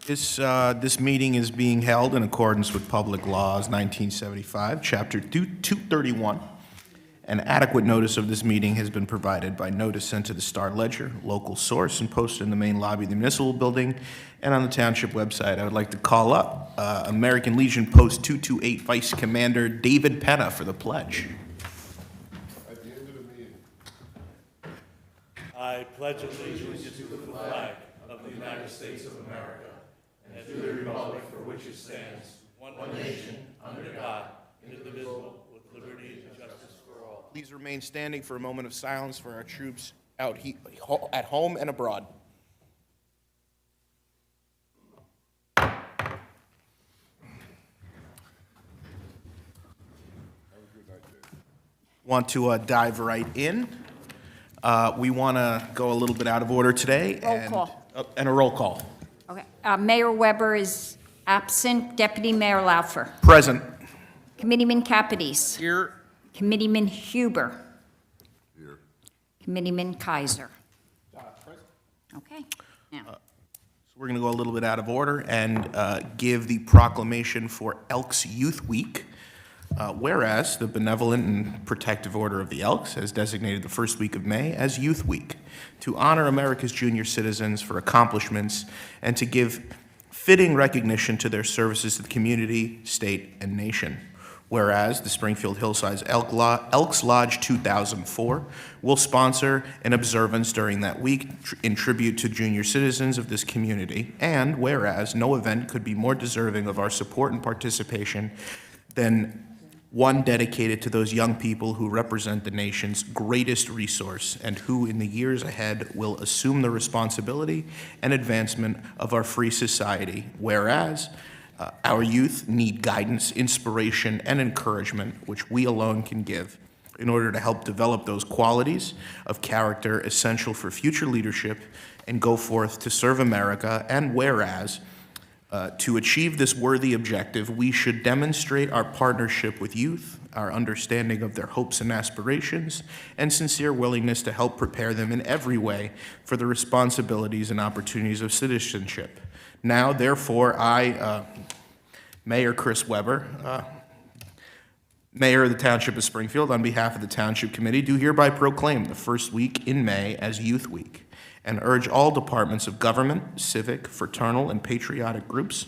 This meeting is being held in accordance with Public Laws 1975, Chapter 231. An adequate notice of this meeting has been provided by notice sent to the Star Ledger, local source, and posted in the main lobby of the municipal building and on the Township website. I would like to call up American Legion Post 228 Vice Commander David Penna for the pledge. At the end of the meeting, I pledge allegiance to the flag of the United States of America and to the republic for which it stands, one nation, under God, indivisible, with liberty and justice for all. Please remain standing for a moment of silence for our troops out at home and abroad. Want to dive right in. We want to go a little bit out of order today. Roll call. And a roll call. Okay. Mayor Weber is absent. Deputy Mayor Laufer. Present. Committeeman Capides. Here. Committeeman Huber. here. Committeeman Kaiser. Okay. Now, So we're going to go a little bit out of order and give the proclamation for Elks Youth Week. Whereas the Benevolent and Protective Order of the Elks has designated the first week of May as Youth Week to honor America's junior citizens for accomplishments and to give fitting recognition to their services to the community, state, and nation. Whereas the Springfield Hillside Elks Lodge 2004 will sponsor an observance during that week in tribute to junior citizens of this community. And whereas no event could be more deserving of our support and participation than one dedicated to those young people who represent the nation's greatest resource and who in the years ahead will assume the responsibility and advancement of our free society. Whereas our youth need guidance, inspiration, and encouragement, which we alone can give in order to help develop those qualities of character essential for future leadership and go forth to serve America. And whereas to achieve this worthy objective, we should demonstrate our partnership with youth, our understanding of their hopes and aspirations, and sincere willingness to help prepare them in every way for the responsibilities and opportunities of citizenship. Now, therefore, I, Mayor Chris Weber, Mayor of the Township of Springfield, on behalf of the Township Committee, do hereby proclaim the first week in May as Youth Week, and urge all departments of government, civic, fraternal, and patriotic groups,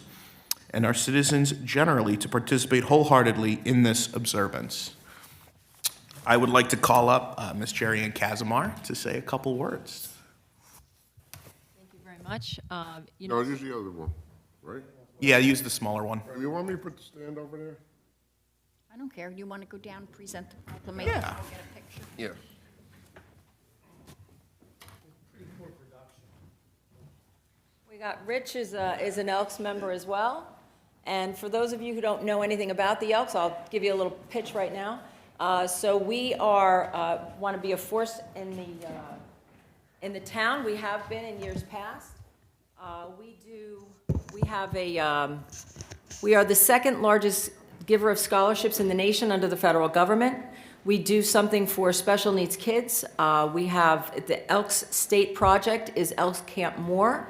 and our citizens generally to participate wholeheartedly in this observance. I would like to call up Ms. Jerry Ann Casimir to say a couple words. Thank you very much. No, use the other one, right? Yeah, use the smaller one. You want me to put the stand over there? I don't care. You want to go down and present the proclamation? Yeah. I'll get a picture. Yeah. We got Rich is an Elks member as well. And for those of you who don't know anything about the Elks, I'll give you a little pitch right now. So we want to be a force in the town. We have been in years past. We are the second largest giver of scholarships in the nation under the federal government. We do something for special needs kids. We have the Elks State Project is Elks Camp More.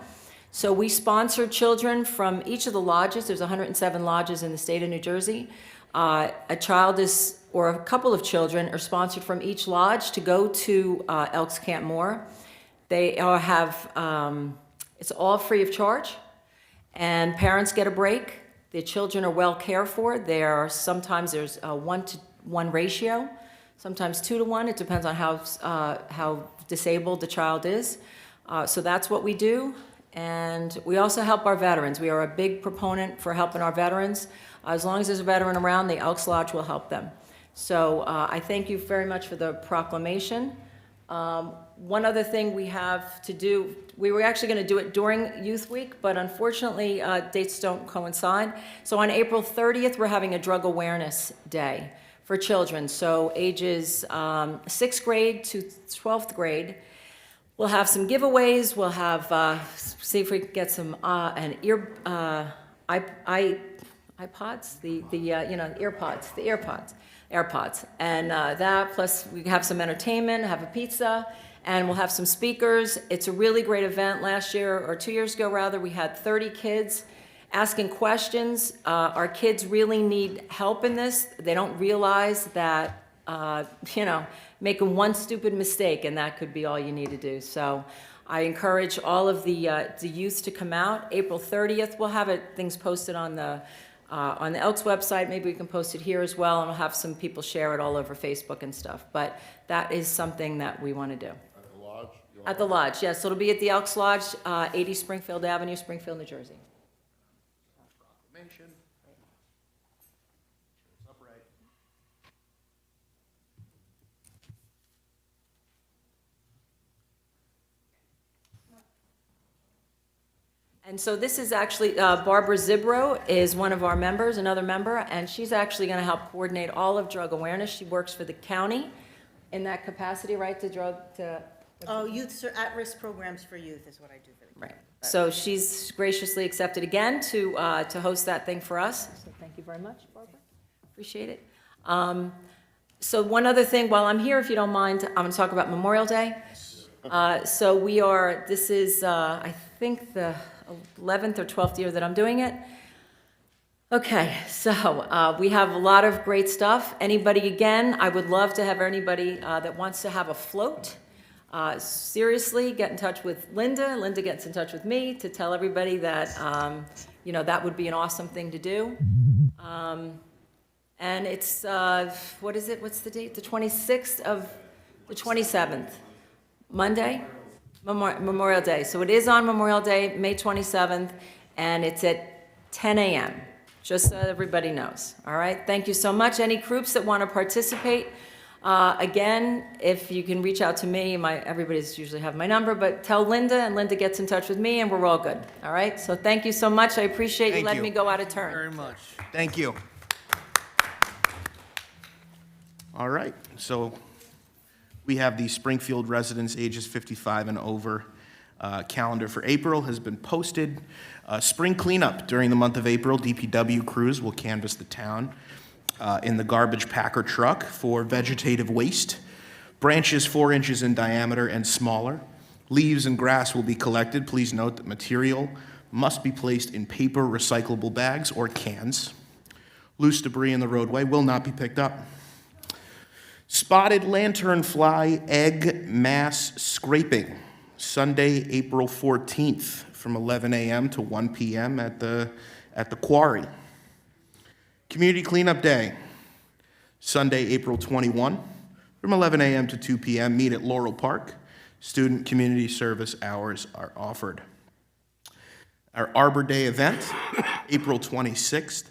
So we sponsor children from each of the lodges. There's 107 lodges in the state of New Jersey. A child is, or a couple of children are sponsored from each lodge to go to Elks Camp More. They it's all free of charge, and parents get a break. The children are well cared for. Sometimes there's a 1-to-1 ratio, sometimes 2-to-1. It depends on how disabled the child is. So that's what we do. And we also help our veterans. We are a big proponent for helping our veterans. As long as there's a veteran around, the Elks Lodge will help them. So I thank you very much for the proclamation. One other thing we have to do, we were actually going to do it during Youth Week, but unfortunately dates don't coincide. So on April 30th, we're having a Drug Awareness Day for children. So ages 6th grade to 12th grade. We'll have some giveaways. We'll have, see if we can get some iPods, AirPods. And that, plus we have some entertainment, have a pizza, and we'll have some speakers. It's a really great event. Last year, or 2 years ago rather, we had 30 kids asking questions. Our kids really need help in this. They don't realize that, making one stupid mistake, and that could be all you need to do. So I encourage all of the youth to come out. April 30th, we'll have things posted on the Elks website. Maybe we can post it here as well, and we'll have some people share it all over Facebook and stuff. But that is something that we want to do. At the lodge? At the lodge, yes. So it'll be at the Elks Lodge, 80 Springfield Avenue, Springfield, New Jersey. Proclamation. It's upright. And so this is actually, Barbara Zibro is one of our members, another member, and she's actually going to help coordinate all of drug awareness. She works for the county in that capacity, right, Oh, at-risk programs for youth is what I do for the Right. So she's graciously accepted again to host that thing for us. So thank you very much, Barbara. Appreciate it. So one other thing, while I'm here, if you don't mind, I'm going to talk about Memorial Day. So this is, I think, the 11th or 12th year that I'm doing it. Okay, so we have a lot of great stuff. Anybody, again, I would love to have anybody that wants to have a float. Seriously, get in touch with Linda. Linda gets in touch with me to tell everybody that, that would be an awesome thing to do. And it's, what is it? What's the date? The 27th. Monday? Memorial Day. So it is on Memorial Day, May 27th, and it's at 10 a.m., just so everybody knows. All right? Thank you so much. Any groups that want to participate, again, if you can reach out to me, everybody's usually have my number, but tell Linda, and Linda gets in touch with me, and we're all good. All right? So thank you so much. I appreciate you letting me go out of turn. Very much. Thank you. All right, so we have the Springfield residents ages 55 and over calendar for April has been posted. Spring cleanup during the month of April, DPW crews will canvass the town in the garbage packer truck for vegetative waste, branches 4 inches in diameter and smaller. Leaves and grass will be collected. Please note that material must be placed in paper recyclable bags or cans. Loose debris in the roadway will not be picked up. Spotted lanternfly egg mass scraping, Sunday, April 14th, from 11 a.m. to 1 p.m. at the quarry. Community Cleanup Day, Sunday, April 21, from 11 a.m. to 2 p.m. Meet at Laurel Park. Student community service hours are offered. Our Arbor Day event, April 26th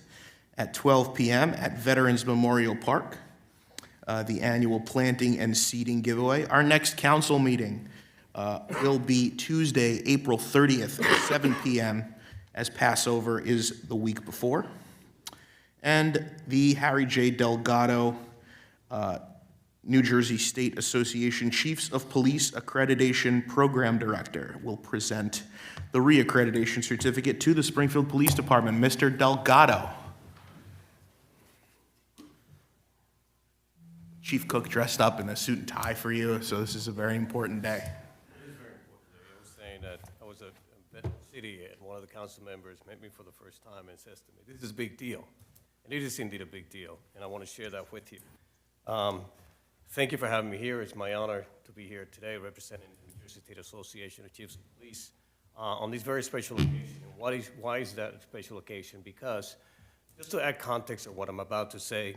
at 12 p.m. at Veterans Memorial Park. The annual planting and seeding giveaway. Our next council meeting will be Tuesday, April 30th at 7 p.m., as Passover is the week before. And the Harry J. Delgado New Jersey State Association Chiefs of Police Accreditation Program Director will present the reaccreditation certificate to the Springfield Police Department. Mr. Delgado. Chief Cook dressed up in a suit and tie for you, so this is a very important day. It is very important today. I was saying that I was at Benton City, and one of the council members met me for the first time and says to me, "This is a big deal." And it is indeed a big deal, and I want to share that with you. Thank you for having me here. It's my honor to be here today representing the New Jersey State Association of Chiefs of Police on this very special occasion. Why is that a special occasion? Because, just to add context of what I'm about to say,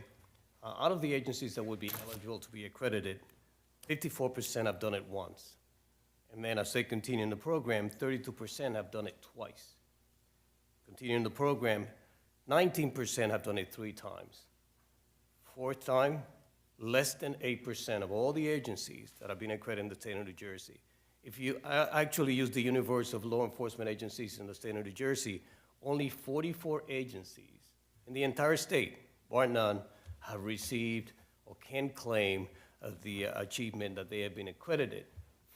out of the agencies that would be eligible to be accredited, 54% have done it once. And then as they continue in the program, 32% have done it twice. Continuing the program, 19% have done it 3 times. 4th time, less than 8% of all the agencies that have been accredited in the state of New Jersey. If you actually use the universe of law enforcement agencies in the state of New Jersey, only 44 agencies in the entire state, bar none, have received or can claim the achievement that they have been accredited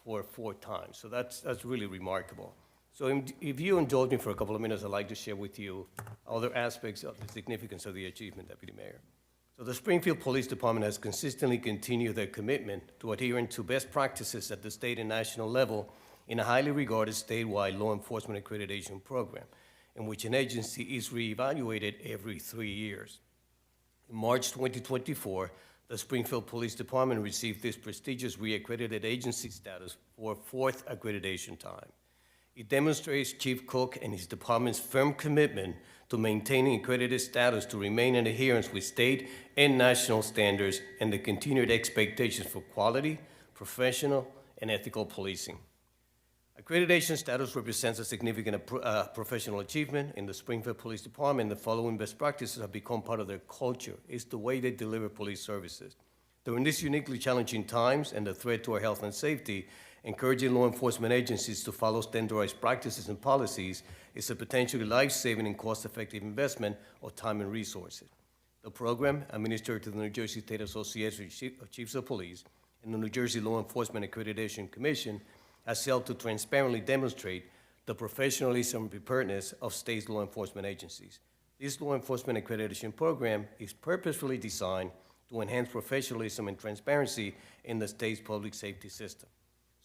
for 4 times. So that's really remarkable. So if you indulge me for a couple of minutes, I'd like to share with you other aspects of the significance of the achievement, Deputy Mayor. So the Springfield Police Department has consistently continued their commitment to adhering to best practices at the state and national level in a highly regarded statewide law enforcement accreditation program, in which an agency is reevaluated every 3 years. In March 2024, the Springfield Police Department received this prestigious reaccredited agency status for a fourth accreditation time. It demonstrates Chief Cook and his department's firm commitment to maintaining accredited status to remain in adherence with state and national standards and the continued expectations for quality, professional, and ethical policing. Accreditation status represents a significant professional achievement in the Springfield Police Department. The following best practices have become part of their culture. It's the way they deliver police services. During these uniquely challenging times and the threat to our health and safety, encouraging law enforcement agencies to follow standardized practices and policies is a potentially life-saving and cost-effective investment of time and resources. The program, administered to the New Jersey State Association of Chiefs of Police and the New Jersey Law Enforcement Accreditation Commission, has helped to transparently demonstrate the professionalism and preparedness of state law enforcement agencies. This law enforcement accreditation program is purposefully designed to enhance professionalism and transparency in the state's public safety system.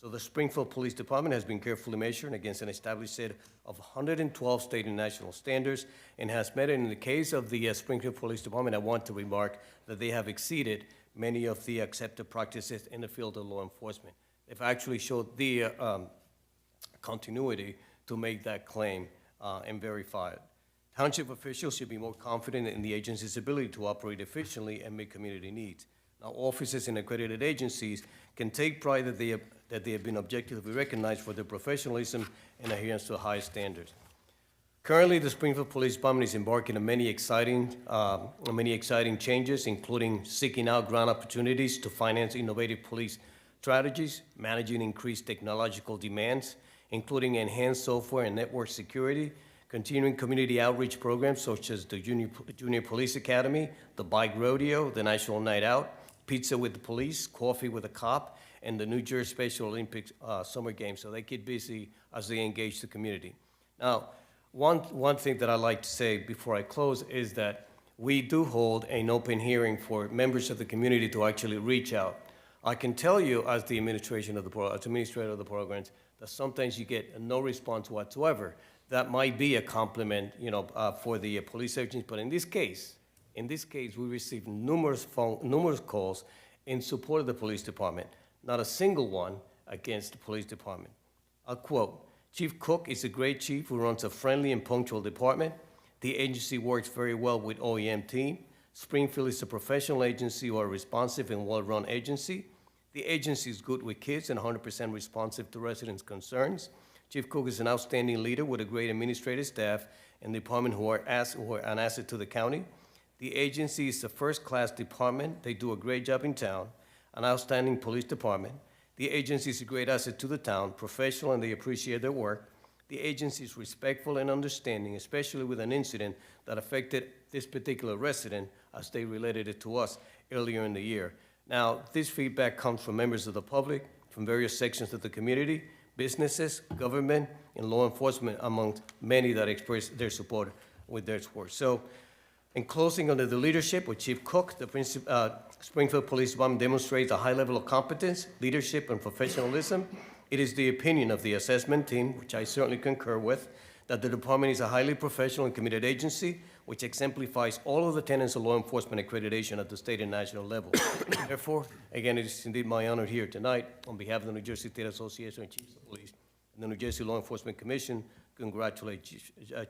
So the Springfield Police Department has been carefully measured against an established set of 112 state and national standards and has met it. In the case of the Springfield Police Department, I want to remark that they have exceeded many of the accepted practices in the field of law enforcement. They've actually showed the continuity to make that claim and verify it. Township officials should be more confident in the agency's ability to operate efficiently and meet community needs. Now, officers in accredited agencies can take pride that they have been objectively recognized for their professionalism and adherence to the highest standards. Currently, the Springfield Police Department is embarking on many exciting changes, including seeking out grant opportunities to finance innovative police strategies, managing increased technological demands, including enhanced software and network security, continuing community outreach programs such as the Junior Police Academy, the Bike Rodeo, the National Night Out, Pizza with the Police, Coffee with a Cop, and the New Jersey Special Olympics Summer Games, so they keep busy as they engage the community. Now, one thing that I'd like to say before I close is that we do hold an open hearing for members of the community to actually reach out. I can tell you, as the administrator of the programs, that sometimes you get no response whatsoever. That might be a compliment, for the police agents, but in this case, we received numerous calls in support of the police department, not a single one against the police department. I'll quote, "Chief Cook is a great chief who runs a friendly and punctual department. The agency works very well with OEM team. Springfield is a professional agency who are responsive and well-run agency. The agency is good with kids and 100% responsive to residents' concerns. Chief Cook is an outstanding leader with a great administrative staff and department who are an asset to the county. The agency is a first-class department. They do a great job in town, an outstanding police department. The agency is a great asset to the town, professional, and they appreciate their work. The agency is respectful and understanding, especially with an incident that affected this particular resident as they related it to us earlier in the year." Now, this feedback comes from members of the public, from various sections of the community, businesses, government, and law enforcement, among many that express their support with their work. So, in closing, under the leadership of Chief Cook, the Springfield Police Department demonstrates a high level of competence, leadership, and professionalism. It is the opinion of the assessment team, which I certainly concur with, that the department is a highly professional and committed agency, which exemplifies all of the tenets of law enforcement accreditation at the state and national level. Therefore, again, it is indeed my honor here tonight, on behalf of the New Jersey State Association of Chiefs of Police and the New Jersey Law Enforcement Commission, congratulate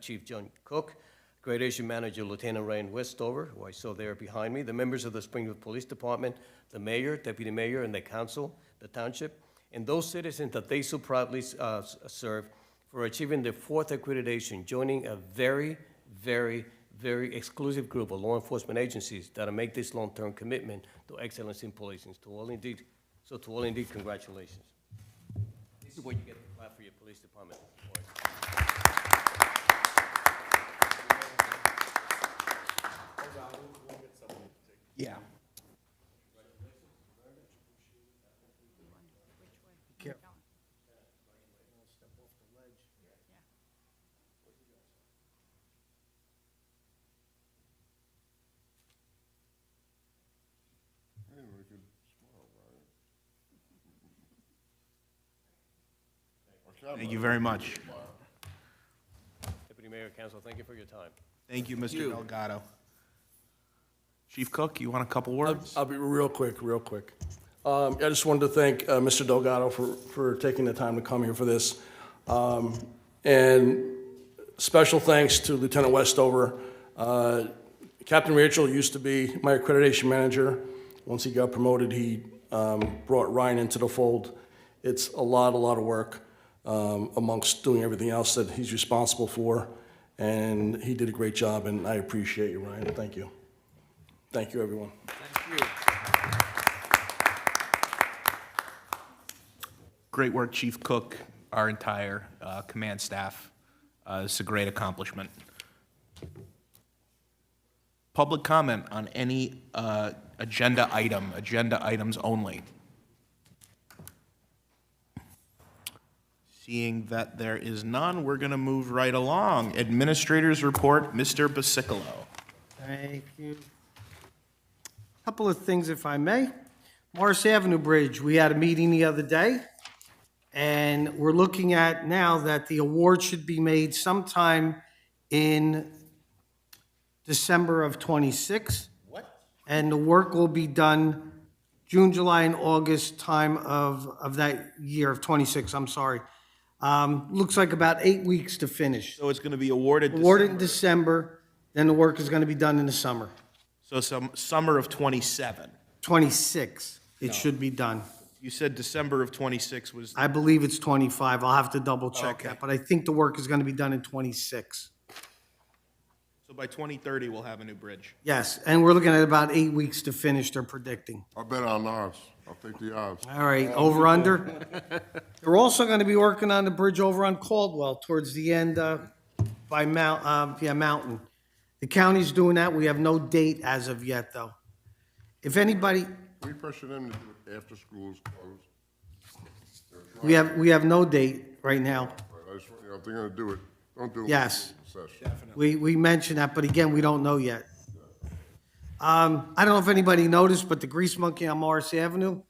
Chief John Cook, Accreditation Manager Lieutenant Ryan Westover, who I saw there behind me, the members of the Springfield Police Department, the mayor, deputy mayor, and the council, the township, and those citizens that they so proudly serve, for achieving their fourth accreditation, joining a very, very, very exclusive group of law enforcement agencies that make this long-term commitment to excellence in policing. To all indeed, congratulations. This is where you get the clap for your police department. Yeah. Thank you very much. Deputy Mayor, Council, thank you for your time. Thank you, Mr. Delgado. Chief Cook, you want a couple words? I'll be real quick. I just wanted to thank Mr. Delgado for taking the time to come here for this. And special thanks to Lieutenant Westover. Captain Rachel used to be my accreditation manager. Once he got promoted, he brought Ryan into the fold. It's a lot of work amongst doing everything else that he's responsible for. And he did a great job, and I appreciate you, Ryan. Thank you. Thank you, everyone. Great work, Chief Cook, our entire command staff. It's a great accomplishment. Public comment on any agenda items only. Seeing that there is none, we're going to move right along. Administrator's report, Mr. Basicolo. Thank you. Couple of things, if I may. Morris Avenue Bridge, we had a meeting the other day, and we're looking at now that the award should be made sometime in December of '26. What? And the work will be done June, July, and August time of that year of '26, I'm sorry. Looks like about 8 weeks to finish. So it's going to be awarded Awarded in December, then the work is going to be done in the summer. So some summer of '27. 26, it should be done. You said December of '26 was, I believe it's 25. I'll have to double check Okay. that, but I think the work is going to be done in 26. so by 2030, we'll have a new bridge. Yes, and we're looking at about 8 weeks to finish, they're predicting. I bet on odds. I'll take the odds. All right, over, under. They're also going to be working on the bridge over on Caldwell towards the end by Mountain. The county's doing that. We have no date as of yet, though. If anybody, We pressure them to do it after school is closed. we have no date right now. I just, if they're gonna do it, don't do it. Yes. Session. We mentioned that, but again, we don't know yet. I don't know if anybody noticed, but the Grease Monkey on Morris Avenue,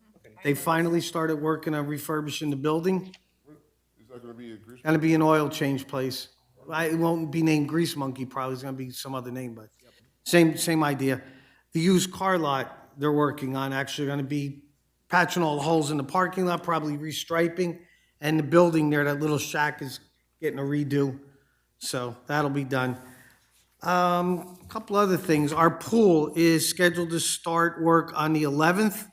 they finally started working on refurbishing the building. Is that gonna be a grease? Gonna be an oil change place. It won't be named Grease Monkey, probably, it's gonna be some other name, but same idea. The used car lot they're working on, actually gonna be patching all the holes in the parking lot, probably restriping, and the building there, that little shack is getting a redo, so that'll be done. Couple other things, our pool is scheduled to start work on the 11th,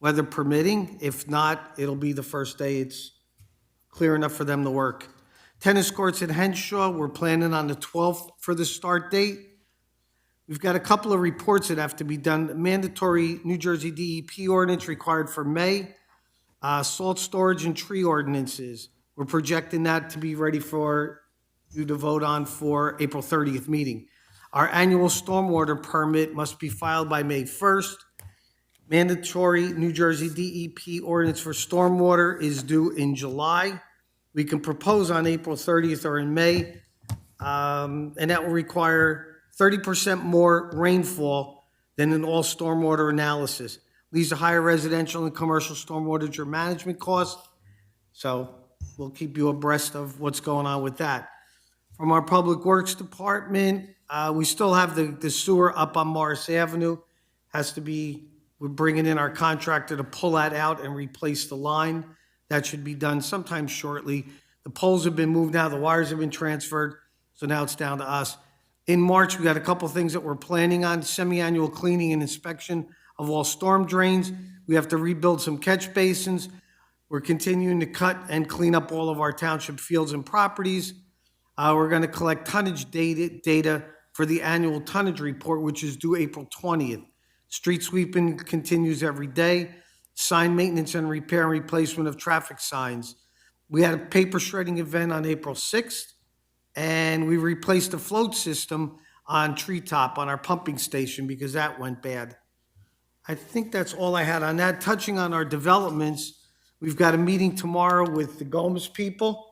weather permitting. If not, it'll be the first day it's clear enough for them to work. Tennis courts at Henshaw, we're planning on the 12th for the start date. We've got a couple of reports that have to be done. Mandatory New Jersey DEP ordinance required for May. Salt storage and tree ordinances. We're projecting that to be ready for you to vote on for April 30th meeting. Our annual stormwater permit must be filed by May 1st. Mandatory New Jersey DEP ordinance for stormwater is due in July. We can propose on April 30th or in May, and that will require 30% more rainfall than in all stormwater analysis. Leads to higher residential and commercial stormwater management costs. So we'll keep you abreast of what's going on with that. From our Public Works Department, we still have the sewer up on Morris Avenue. We're bringing in our contractor to pull that out and replace the line. That should be done sometime shortly. The poles have been moved now, the wires have been transferred, so now it's down to us. In March, we got a couple things that we're planning on, semi-annual cleaning and inspection of all storm drains. We have to rebuild some catch basins. We're continuing to cut and clean up all of our township fields and properties. We're going to collect tonnage data for the annual tonnage report, which is due April 20th. Street sweeping continues every day. Sign maintenance and repair and replacement of traffic signs. We had a paper shredding event on April 6th, and we replaced the float system on Treetop on our pumping station because that went bad. I think that's all I had on that. Touching on our developments, we've got a meeting tomorrow with the Gomez people.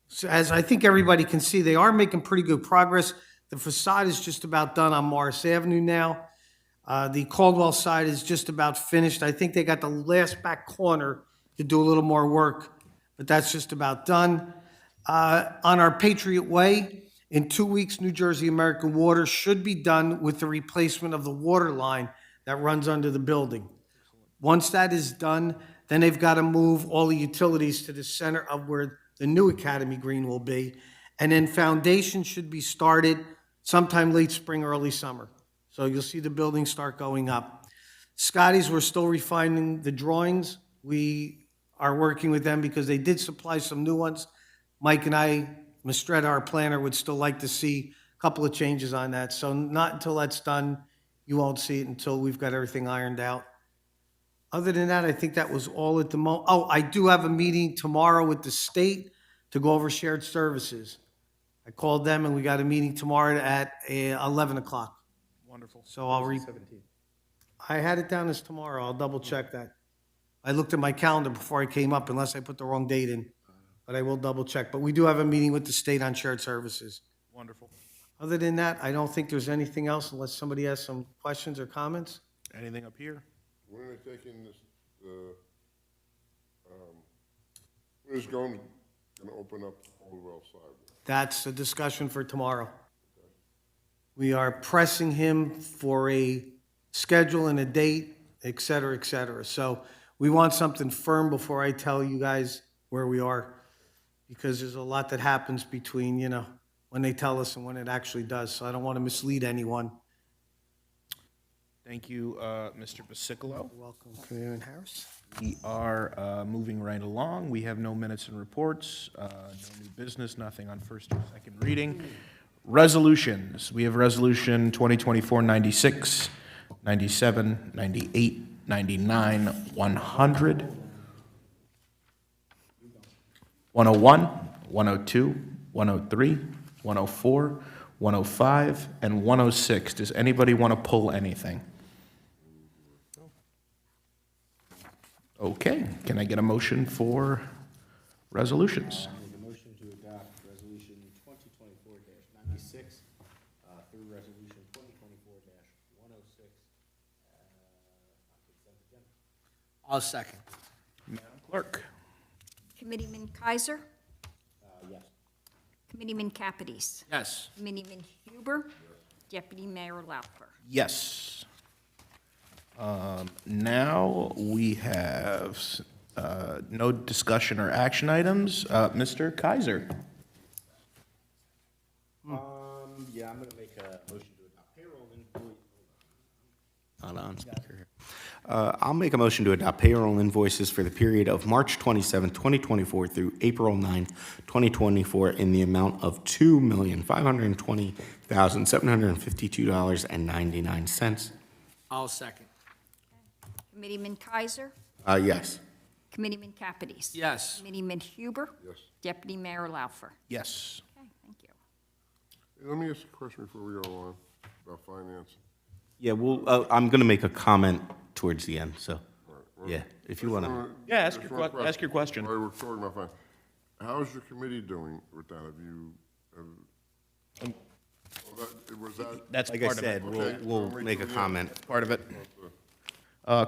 So as I think everybody can see, they are making pretty good progress. The facade is just about done on Morris Avenue now. The Caldwell side is just about finished. I think they got the last back corner to do a little more work, but that's just about done. On our Patriot Way, in 2 weeks, New Jersey American Water should be done with the replacement of the water line that runs under the building. Once that is done, then they've got to move all the utilities to the center of where the new Academy Green will be. And then foundation should be started sometime late spring, early summer. So you'll see the building start going up. Scotty's, we're still refining the drawings. We are working with them because they did supply some new ones. Mike and I, Mistretta, our planner, would still like to see a couple of changes on that. So not until that's done, you won't see it until we've got everything ironed out. Other than that, I think that was all at the moment. Oh, I do have a meeting tomorrow with the state to go over shared services. I called them and we got a meeting tomorrow at 11 o'clock. Wonderful. So I had it down as tomorrow. I'll double check that. I looked at my calendar before I came up unless I put the wrong date in, but I will double check. But we do have a meeting with the state on shared services. Wonderful. Other than that, I don't think there's anything else unless somebody has some questions or comments. Anything up here? When are they taking this, when is going to open up Holdwell sidewalk? That's a discussion for tomorrow. We are pressing him for a schedule and a date, et cetera, et cetera. So we want something firm before I tell you guys where we are, because there's a lot that happens between, you know, when they tell us and when it actually does. So I don't want to mislead anyone. Thank you, Mr. Basicolo. Welcome, Committeeman Harris. We are moving right along. We have no minutes and reports, no new business, nothing on first or second reading. Resolutions. We have Resolution 2024-96, 97, 98, 99, 100, 101, 102, 103, 104, 105, and 106. Does anybody want to pull anything? Okay, can I get a motion for resolutions? Make a motion to adopt Resolution 2024-96 through Resolution 2024-106 on consent agenda. I'll second. Madam Clerk? Committeeman Kaiser? Yes. Committeeman Capides? Yes. Committeeman Huber? Deputy Mayor Laufer? Yes. Now we have no discussion or action items. Mr. Kaiser? Yeah, I'm gonna make a motion to adopt payroll invoice. Hold on, speaker here. I'll make a motion to adopt payroll invoices for the period of March 27, 2024 through April 9, 2024 in the amount of $2,520,752.99. I'll second. Committeeman Kaiser? Yes. Committeeman Capides? Yes. Committeeman Huber? Yes. Deputy Mayor Laufer? Yes. Okay, thank you. Hey, let me ask a question before we go on about finance. Yeah, well, I'm gonna make a comment towards the end, so, yeah, if you wanna. Yeah, ask Just your one question. While we're talking about finance, how's your committee doing with that? Have you, was that? That's Like I part of it. said, Okay. we'll make a comment. Part of it.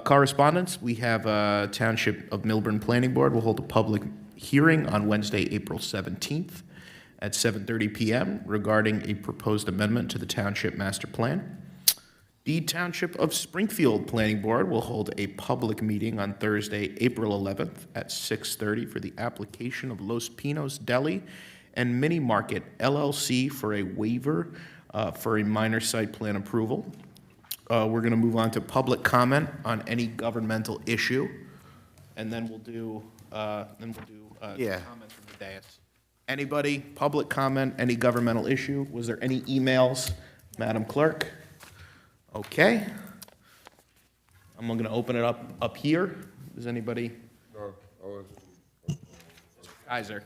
Correspondence, we have Township of Milburn Planning Board will hold a public hearing on Wednesday, April 17th at 7:30 PM regarding a proposed amendment to the Township Master Plan. The Township of Springfield Planning Board will hold a public meeting on Thursday, April 11th at 6:30 for the application of Los Pinos Deli and Mini Market LLC for a waiver for a minor site plan approval. We're going to move on to public comment on any governmental issue, and then we'll do Yeah. comments from the dais. Anybody, public comment, any governmental issue? Was there any emails, Madam Clerk? Okay. I'm going to open it up here. Does anybody? No, Kaiser.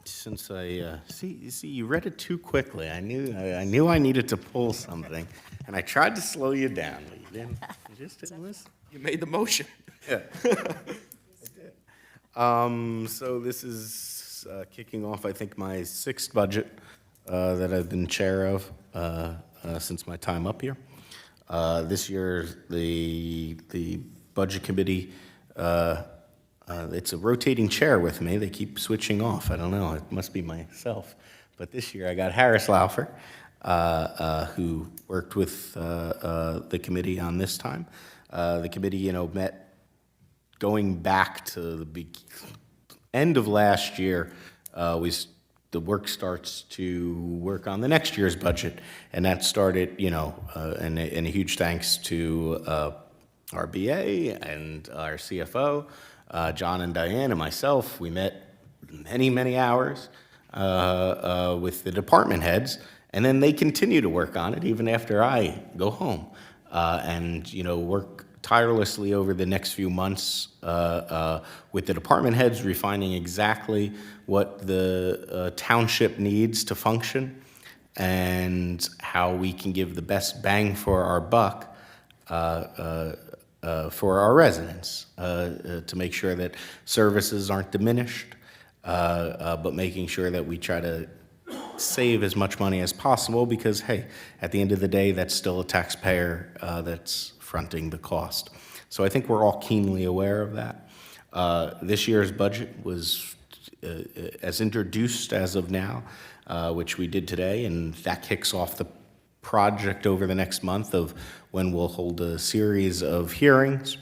Since I, see, you read it too quickly. I knew I needed to pull something, and I tried to slow you down, but you didn't, you just didn't listen. You made the motion. Yeah. So this is kicking off, I think, my sixth budget that I've been chair of since my time up here. This year, the budget committee It's a rotating chair with me. They keep switching off. I don't know. It must be myself. But this year I got Harris Laufer, who worked with the committee on this time. The committee, met going back to the end of last year. The work starts to work on the next year's budget, and that started, and a huge thanks to our BA and our CFO. John and Diane and myself, we met many, many hours with the department heads, and then they continue to work on it even after I go home, and work tirelessly over the next few months with the department heads, refining exactly what the township needs to function and how we can give the best bang for our buck for our residents, to make sure that services aren't diminished, but making sure that we try to save as much money as possible because, hey, at the end of the day, that's still a taxpayer that's fronting the cost. So I think we're all keenly aware of that. This year's budget was as introduced as of now, which we did today, and that kicks off the project over the next month of when we'll hold a series of hearings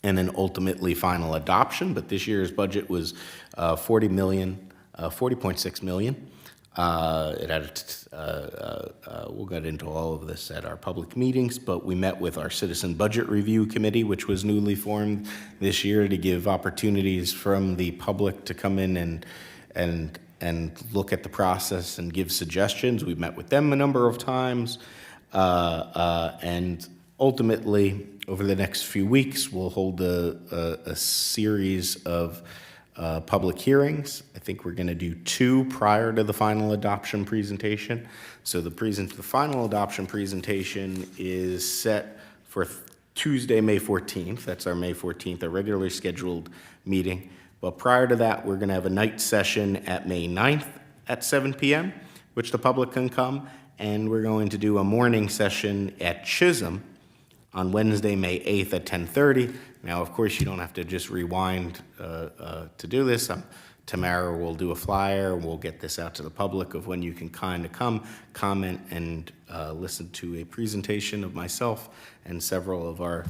and then ultimately final adoption. But this year's budget was $40.6 million. It had, we'll get into all of this at our public meetings, but we met with our Citizen Budget Review Committee, which was newly formed this year to give opportunities from the public to come in and look at the process and give suggestions. We've met with them a number of times, and ultimately, over the next few weeks, we'll hold a series of public hearings. I think we're going to do 2 prior to the final adoption presentation. So the final adoption presentation is set for Tuesday, May 14th. That's our May 14th, a regularly scheduled meeting. But prior to that, we're going to have a night session at May 9th at 7 p.m., which the public can come. And we're going to do a morning session at Chisholm on Wednesday, May 8th at 10:30. Now, of course, you don't have to just rewind to do this. Tamara will do a flyer, and we'll get this out to the public of when you can kind of come, comment, and listen to a presentation of myself and several of our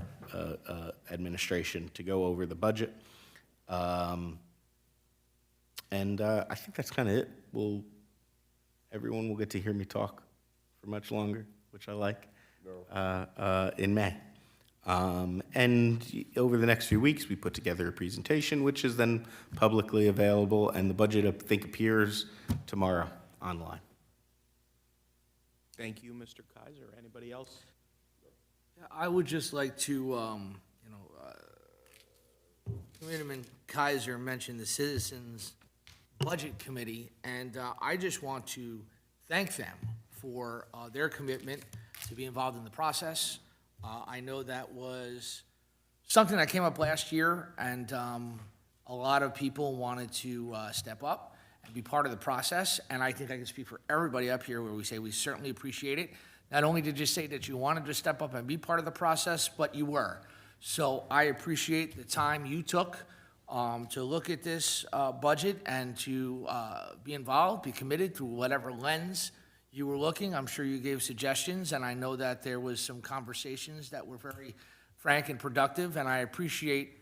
administration to go over the budget. And I think that's kind of it. Everyone will get to hear me talk for much longer, which I like, in May. And over the next few weeks, we put together a presentation, which is then publicly available, and the budget, I think, appears tomorrow online. Thank you, Mr. Kaiser. Anybody else? I would just like to, Committeeman Kaiser mentioned the Citizens Budget Committee, and I just want to thank them for their commitment to be involved in the process. I know that was something that came up last year, and a lot of people wanted to step up and be part of the process, and I think I can speak for everybody up here where we say we certainly appreciate it. Not only did you say that you wanted to step up and be part of the process, but you were. So I appreciate the time you took to look at this budget and to be involved, be committed through whatever lens you were looking. I'm sure you gave suggestions, and I know that there was some conversations that were very frank and productive, and I appreciate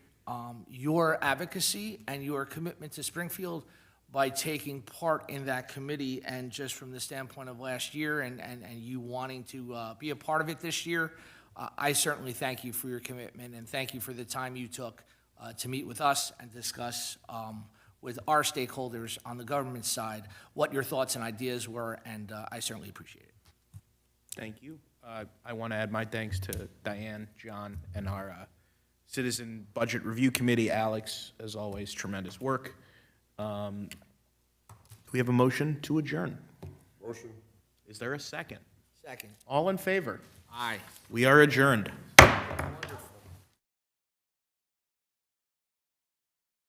your advocacy and your commitment to Springfield by taking part in that committee, and just from the standpoint of last year and you wanting to be a part of it this year. I certainly thank you for your commitment, and thank you for the time you took to meet with us and discuss with our stakeholders on the government side what your thoughts and ideas were, and I certainly appreciate it. Thank you. I want to add my thanks to Diane, John, and our Citizen Budget Review Committee. Alex, as always, tremendous work. Do we have a motion to adjourn? Motion. Is there a second? Second. All in favor? Aye. We are adjourned.